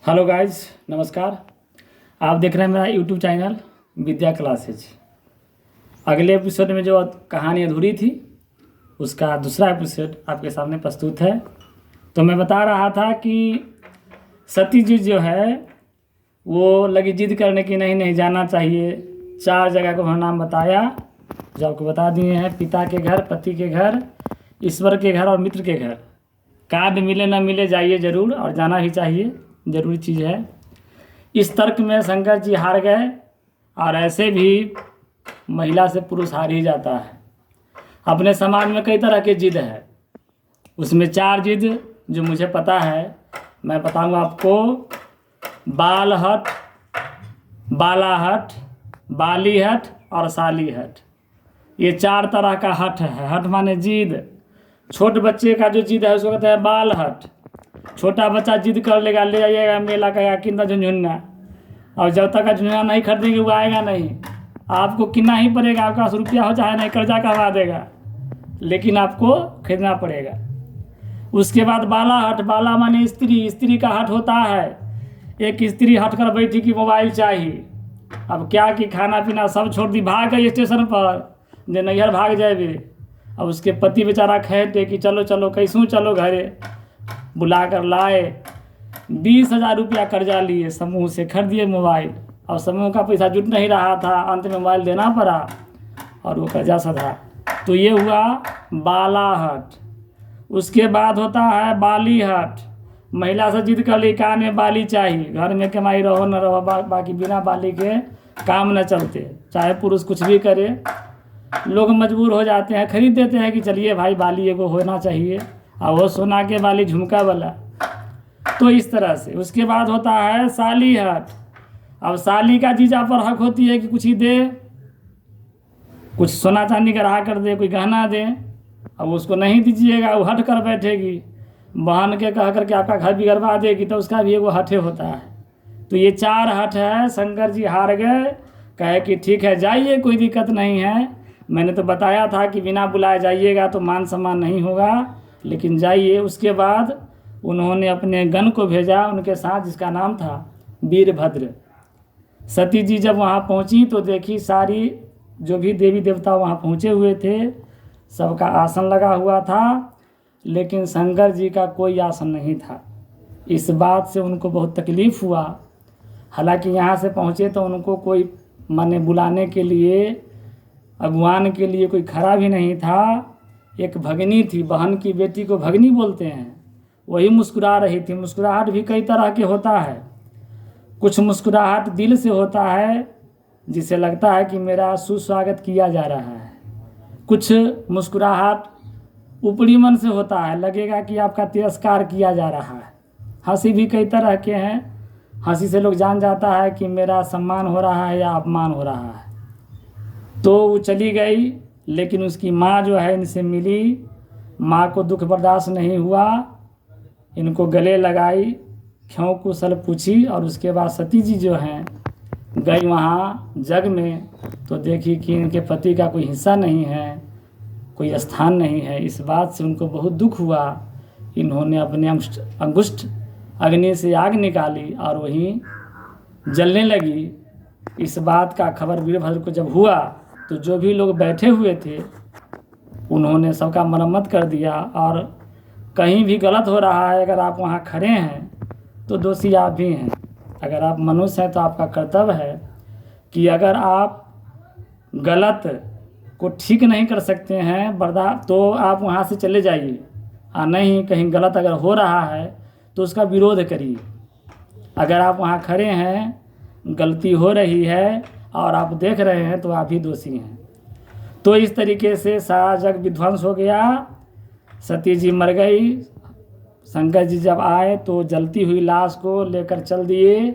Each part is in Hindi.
हेलो गाइस, नमस्कार। आप देख रहे हैं मेरा यूट्यूब चैनल विद्या क्लासेज। अगले एपिसोड में जो कहानी अधूरी थी उसका दूसरा एपिसोड आपके सामने प्रस्तुत है। तो मैं बता रहा था कि सती जी जो है वो लगी जिद करने की, नहीं नहीं जाना चाहिए। 4 जगह को उन्होंने नाम बताया जो आपको बता दिए हैं: पिता के घर, पति के घर, ईश्वर के घर और मित्र के घर। कार्ड मिले ना मिले जाइए ज़रूर, और जाना ही चाहिए, ज़रूरी चीज़ है। इस तर्क में शंकर जी हार गए, और ऐसे भी महिला से पुरुष हार ही जाता है। अपने समाज में कई तरह के जिद है, उसमें 4 जिद जो मुझे पता है मैं बताऊंगा आपको: बाल हट, बाला हट, बाली हट और साली हट। ये 4 तरह का हट है। हट माने जिद। छोटे बच्चे का जो जिद है उसको कहते हैं बाल हट। छोटा बच्चा जिद कर लेगा, ले जाइएगा मेला का या किन्ना झुनझुन्ना, और जब तक का झुनझुन्ना नहीं खरीदेंगे वो आएगा नहीं। आपको कितना ही पड़ेगा, आपका 10 रुपया हो चाहे नहीं, कर्जा करवा देगा, लेकिन आपको खरीदना पड़ेगा। उसके बाद बाला हट। बाला माने स्त्री। स्त्री का हट होता है, एक स्त्री हट कर बैठी कि मोबाइल चाहिए। अब क्या कि खाना पीना सब छोड़ दी, भाग गई स्टेशन पर, जे नैहर भाग जाए। अब उसके पति बेचारा कहते कि चलो चलो, कैसूँ चलो घरे। बुला कर लाए, 20,000 रुपया कर्जा लिए, समूह से खरीदिए मोबाइल। और समूह का पैसा जुट नहीं रहा था, अंत में मोबाइल देना पड़ा और वो कर्जा सधा। तो ये हुआ बाला हट। उसके बाद होता है बाली हट। महिला से जिद कर ली कान में बाली चाहिए, घर में कमाई रहो न रहो, बाकी बिना बाली के काम न चलते। चाहे पुरुष कुछ भी करे, लोग मजबूर हो जाते हैं, खरीद देते हैं कि चलिए भाई बाली एगो होना चाहिए, और वो सोना के बाली, झुमका वाला। तो इस तरह से। उसके बाद होता है साली हट। अब साली का जीजा पर हक होती है कि कुछ ही दे, कुछ सोना चांदी का रहा कर दे, कोई गहना दे। अब उसको नहीं दीजिएगा, वो हट कर बैठेगी, बहन के कह करके आपका घर बिगड़वा देगी, तो उसका भी एगो हटे होता है। तो ये 4 हट है। शंकर जी हार गए, कहे कि ठीक है जाइए, कोई दिक्कत नहीं है। मैंने तो बताया था कि बिना बुलाए जाइएगा तो मान सम्मान नहीं होगा, लेकिन जाइए। उसके बाद उन्होंने अपने गण को भेजा उनके साथ, जिसका नाम था वीरभद्र। सती जी जब वहाँ पहुँची तो देखी सारी जो भी देवी देवता वहाँ पहुँचे हुए थे, सबका आसन लगा हुआ था, लेकिन शंकर जी का कोई आसन नहीं था। इस बात से उनको बहुत तकलीफ़ हुआ। हालांकि यहाँ से पहुँचे तो उनको कोई माने बुलाने के लिए, अगवान के लिए कोई खड़ा भी नहीं था। एक भगनी थी, बहन की बेटी को भगनी बोलते हैं, वही मुस्कुरा रही थी। मुस्कुराहट भी कई तरह के होता है। कुछ मुस्कुराहट दिल से होता है, जिसे लगता है कि मेरा सुस्वागत किया जा रहा है। कुछ मुस्कुराहट ऊपरी मन से होता है, लगेगा कि आपका तिरस्कार किया जा रहा है। हंसी भी कई तरह के हैं। हंसी से लोग जान जाता है कि मेरा सम्मान हो रहा है या अपमान हो रहा है। तो वो चली गई, लेकिन उसकी माँ जो है इनसे मिली। माँ को दुख बर्दाश्त नहीं हुआ, इनको गले लगाई, क्यों कुशल पूछी, और उसके बाद सती जी जो हैं गई वहाँ जग में, तो देखी कि इनके पति का कोई हिस्सा नहीं है, कोई स्थान नहीं है। इस बात से उनको बहुत दुख हुआ। इन्होंने अपने अंगुष्ठ अग्नि से आग निकाली और वहीं जलने लगी। इस बात का खबर वीरभद्र को जब हुआ तो जो भी लोग बैठे हुए थे उन्होंने सबका मरम्मत कर दिया। और कहीं भी गलत हो रहा है, अगर आप वहाँ खड़े हैं तो दोषी आप भी हैं। अगर आप मनुष्य हैं तो आपका कर्तव्य है कि अगर आप गलत को ठीक नहीं कर सकते हैं तो आप वहाँ से चले जाइए, और नहीं कहीं गलत अगर हो रहा है तो उसका विरोध करिए। अगर आप वहाँ खड़े हैं, गलती हो रही है और आप देख रहे हैं, तो आप ही दोषी हैं। तो इस तरीके से सारा जग विध्वंस हो गया। सती जी मर गई। शंकर जी जब आए तो जलती हुई लाश को लेकर चल दिए,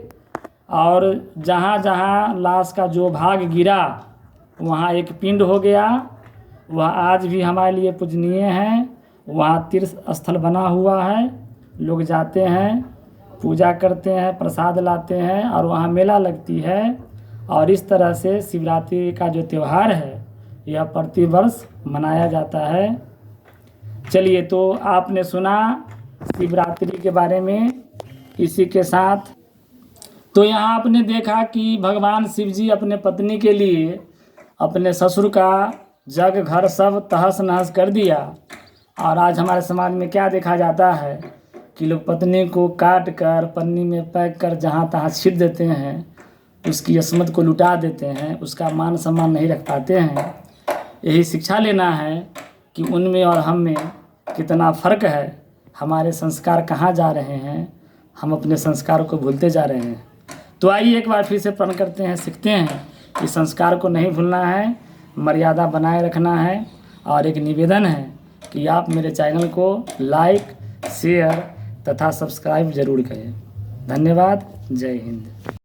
और जहाँ जहाँ लाश का जो भाग गिरा वहाँ एक पिंड हो गया। वह आज भी हमारे लिए पूजनीय है। वहाँ तीर्थ स्थल बना हुआ है, लोग जाते हैं, पूजा करते हैं, प्रसाद लाते हैं, और वहाँ मेला लगती है। और इस तरह से शिवरात्रि का जो त्यौहार है यह प्रतिवर्ष मनाया जाता है। चलिए, तो आपने सुना शिवरात्रि के बारे में इसी के साथ तो यहाँ आपने देखा कि भगवान शिव जी अपने पत्नी के लिए अपने ससुर का जग घर सब तहस नहस कर दिया। और आज हमारे समाज में क्या देखा जाता है कि लोग पत्नी को काट कर पन्नी में पैक कर जहाँ तहाँ छिप देते हैं, उसकी अस्मत को लुटा देते हैं, उसका मान सम्मान नहीं रख पाते हैं। यही शिक्षा लेना है कि उनमें और हम में कितना फ़र्क है, हमारे संस्कार कहाँ जा रहे हैं, हम अपने संस्कार को भूलते जा रहे हैं। तो आइए एक बार फिर से प्रण करते हैं, सीखते हैं कि संस्कार को नहीं भूलना है, मर्यादा बनाए रखना है। और एक निवेदन है कि आप मेरे चैनल को लाइक, शेयर तथा सब्सक्राइब ज़रूर करें। धन्यवाद। जय हिंद।